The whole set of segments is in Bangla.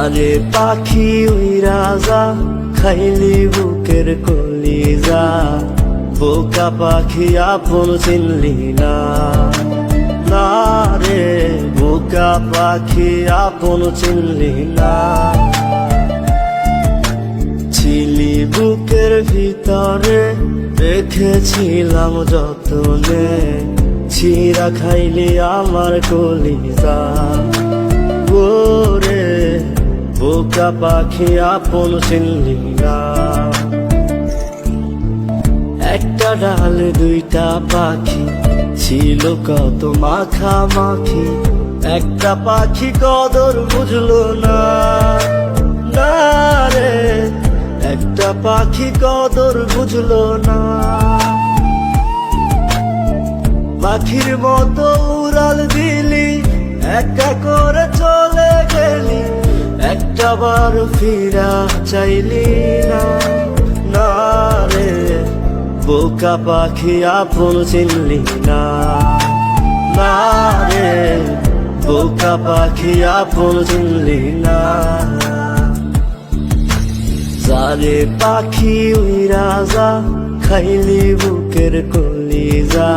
যারে পাখি উইরা যা খাইলি বুকের কলিজা, বোকা পাখি আপন চিনলি না। না রে বোকা পাখি আপন চিনলি না। ছিলি বুকের ভিতরে রেখেছিলাম যতনে, ছিঁড়া খাইলি আমার কলিজা। ওরে বোকা পাখি আপন চিনলি না। একটা ডালে দুইটা পাখি ছিল কত মাখামাখি, একটা পাখি কদর বুঝলো না। না রে একটা পাখি কদর বুঝলো না। পাখির মতো উড়াল দিলি, একা করে চলে গেলি, একটা বার ফিরা চাইলি না। না রে বোকা পাখি আপন চিনলি না। না রে বোকা পাখি আপন চিনলি না। যারে পাখি উইরা যা খাইলি বুকের কলিজা,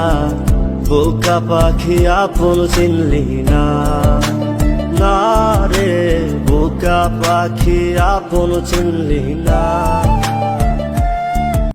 বোকা পাখি আপন চিনলি না। না রে বোকা পাখি আপন চিনলি না।